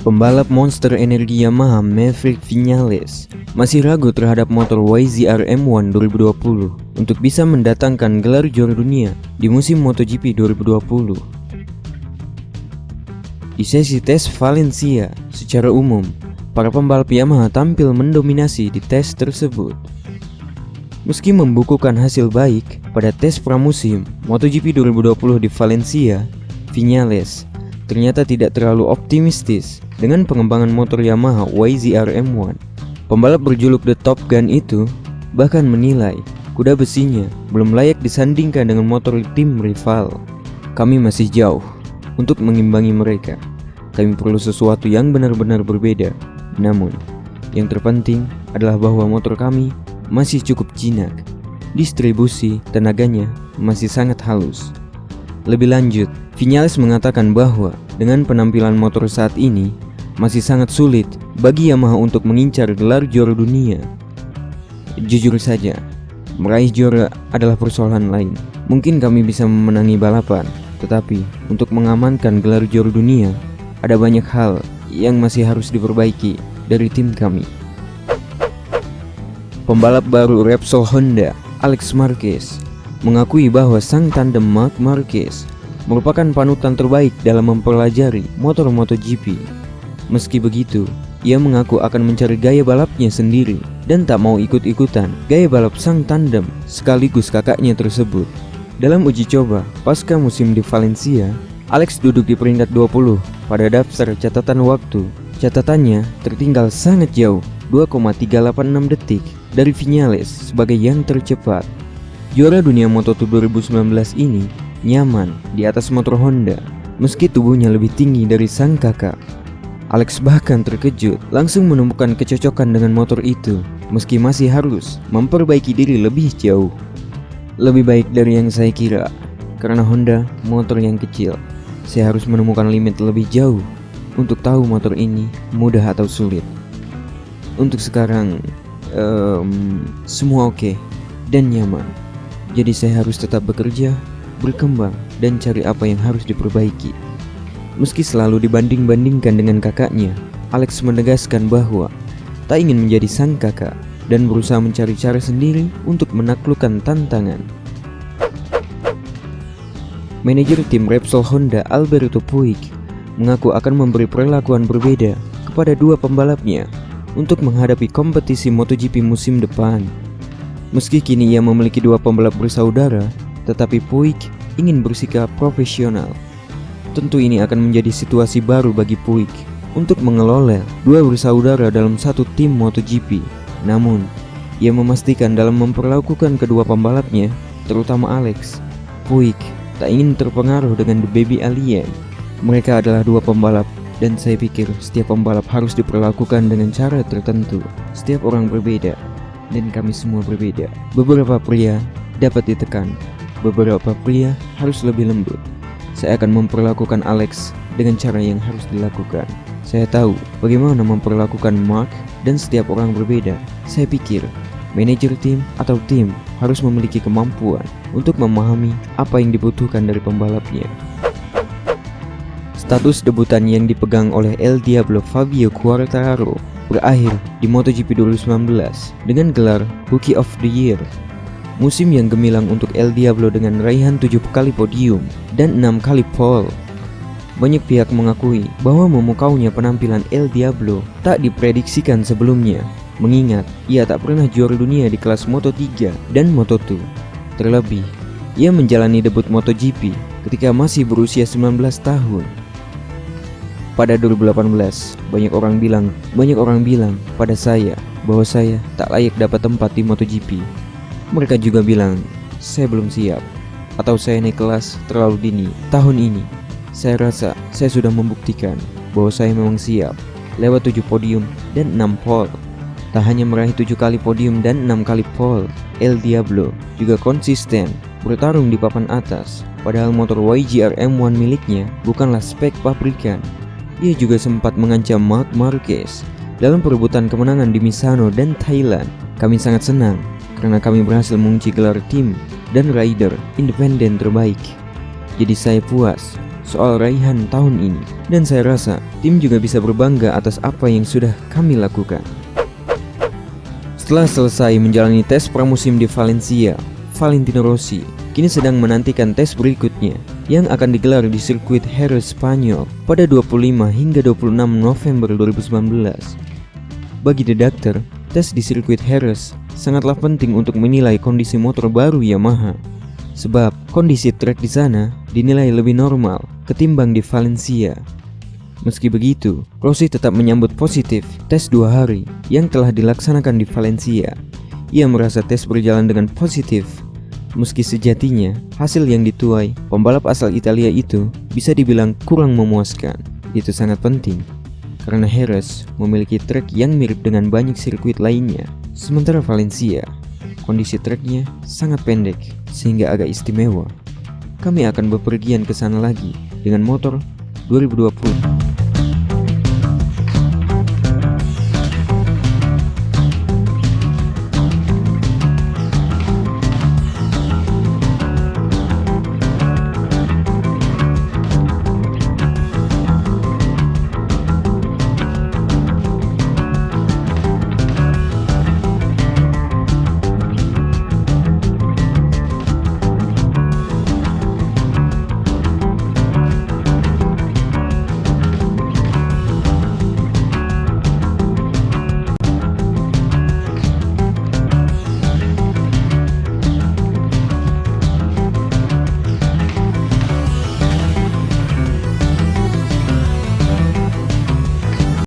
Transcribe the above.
Pembalap monster energi Yamaha Maverick Viñales masih ragu terhadap motor YZR M1 2020 untuk bisa mendatangkan gelar juara dunia di musim MotoGP 2020. Di sesi tes Valencia, secara umum, para pembalap Yamaha tampil mendominasi di tes tersebut. Meski membukukan hasil baik pada tes pramusim MotoGP 2020 di Valencia, Viñales ternyata tidak terlalu optimistis dengan pengembangan motor Yamaha YZR M1. Pembalap berjuluk The Top Gun itu bahkan menilai kuda besinya belum layak disandingkan dengan motor tim rival. Kami masih jauh untuk mengimbangi mereka. Kami perlu sesuatu yang benar-benar berbeda. Namun, yang terpenting adalah bahwa motor kami masih cukup jinak. Distribusi tenaganya masih sangat halus. Lebih lanjut, Viñales mengatakan bahwa dengan penampilan motor saat ini masih sangat sulit bagi Yamaha untuk mengincar gelar juara dunia. Jujur saja, meraih juara adalah persoalan lain. Mungkin kami bisa memenangi balapan, tetapi untuk mengamankan gelar juara dunia, ada banyak hal yang masih harus diperbaiki dari tim kami. Pembalap baru Repsol Honda, Alex Marquez, mengakui bahwa sang tandem Marc Marquez merupakan panutan terbaik dalam mempelajari motor MotoGP. Meski begitu, ia mengaku akan mencari gaya balapnya sendiri dan tak mau ikut-ikutan gaya balap sang tandem sekaligus kakaknya tersebut. Dalam uji coba pasca musim di Valencia, Alex duduk di peringkat 20 pada daftar catatan waktu. Catatannya tertinggal sangat jauh, 2,386 detik dari Viñales sebagai yang tercepat. Juara dunia Moto2 2019 ini nyaman di atas motor Honda meski tubuhnya lebih tinggi dari sang kakak. Alex bahkan terkejut langsung menemukan kecocokan dengan motor itu meski masih harus memperbaiki diri lebih jauh. Lebih baik dari yang saya kira, karena Honda motor yang kecil. Saya harus menemukan limit lebih jauh untuk tahu motor ini mudah atau sulit. Untuk sekarang semua oke dan nyaman. Jadi saya harus tetap bekerja, berkembang, dan cari apa yang harus diperbaiki. Meski selalu dibanding-bandingkan dengan kakaknya, Alex menegaskan bahwa tak ingin menjadi sang kakak dan berusaha mencari cara sendiri untuk menaklukkan tantangan. Manajer tim Repsol Honda Alberto Puig mengaku akan memberi perlakuan berbeda kepada dua pembalapnya untuk menghadapi kompetisi MotoGP musim depan. Meski kini ia memiliki dua pembalap bersaudara, tetapi Puig ingin bersikap profesional. Tentu ini akan menjadi situasi baru bagi Puig untuk mengelola dua bersaudara dalam satu tim MotoGP. Namun, ia memastikan dalam memperlakukan kedua pembalapnya, terutama Alex, Puig tak ingin terpengaruh dengan The Baby Alien. Mereka adalah dua pembalap dan saya pikir setiap pembalap harus diperlakukan dengan cara tertentu. Setiap orang berbeda dan kami semua berbeda. Beberapa pria dapat ditekan, beberapa pria harus lebih lembut. Saya akan memperlakukan Alex dengan cara yang harus dilakukan. Saya tahu bagaimana memperlakukan Mark dan setiap orang berbeda. Saya pikir manajer tim atau tim harus memiliki kemampuan untuk memahami apa yang dibutuhkan dari pembalapnya. Status debutan yang dipegang oleh El Diablo Fabio Quartararo berakhir di MotoGP 2019 dengan gelar Rookie of the Year. Musim yang gemilang untuk El Diablo dengan raihan 7 kali podium dan 6 kali pole. Banyak pihak mengakui bahwa memukaunya penampilan El Diablo tak diprediksikan sebelumnya, mengingat ia tak pernah juara dunia di kelas Moto3 dan Moto2. Terlebih, ia menjalani debut MotoGP ketika masih berusia 19 tahun. Pada 2018, banyak orang bilang pada saya bahwa saya tak layak dapat tempat di MotoGP. Mereka juga bilang saya belum siap atau saya naik kelas terlalu dini. Tahun ini, saya rasa saya sudah membuktikan bahwa saya memang siap lewat 7 podium dan 6 pole. Tak hanya meraih 7 kali podium dan 6 kali pole, El Diablo juga konsisten bertarung di papan atas. Padahal motor YZR M1 miliknya bukanlah spek pabrikan. Ia juga sempat mengancam Marc Marquez dalam perebutan kemenangan di Misano dan Thailand. Kami sangat senang karena kami berhasil mengunci gelar tim dan rider independen terbaik. Jadi saya puas soal raihan tahun ini. Dan saya rasa tim juga bisa berbangga atas apa yang sudah kami lakukan. Setelah selesai menjalani tes pramusim di Valencia, Valentino Rossi kini sedang menantikan tes berikutnya yang akan digelar di sirkuit Jerez Spanyol pada 25 hingga 26 November 2019. Bagi The Doctor, tes di sirkuit Jerez sangatlah penting untuk menilai kondisi motor baru Yamaha, sebab kondisi trek di sana dinilai lebih normal ketimbang di Valencia. Meski begitu, Rossi tetap menyambut positif tes 2 hari yang telah dilaksanakan di Valencia. Ia merasa tes berjalan dengan positif, meski sejatinya hasil yang dituai pembalap asal Italia itu bisa dibilang kurang memuaskan. Itu sangat penting, karena Jerez memiliki trek yang mirip dengan banyak sirkuit lainnya. Sementara Valencia, kondisi treknya sangat pendek sehingga agak istimewa. Kami akan bepergian ke sana lagi dengan motor 2020.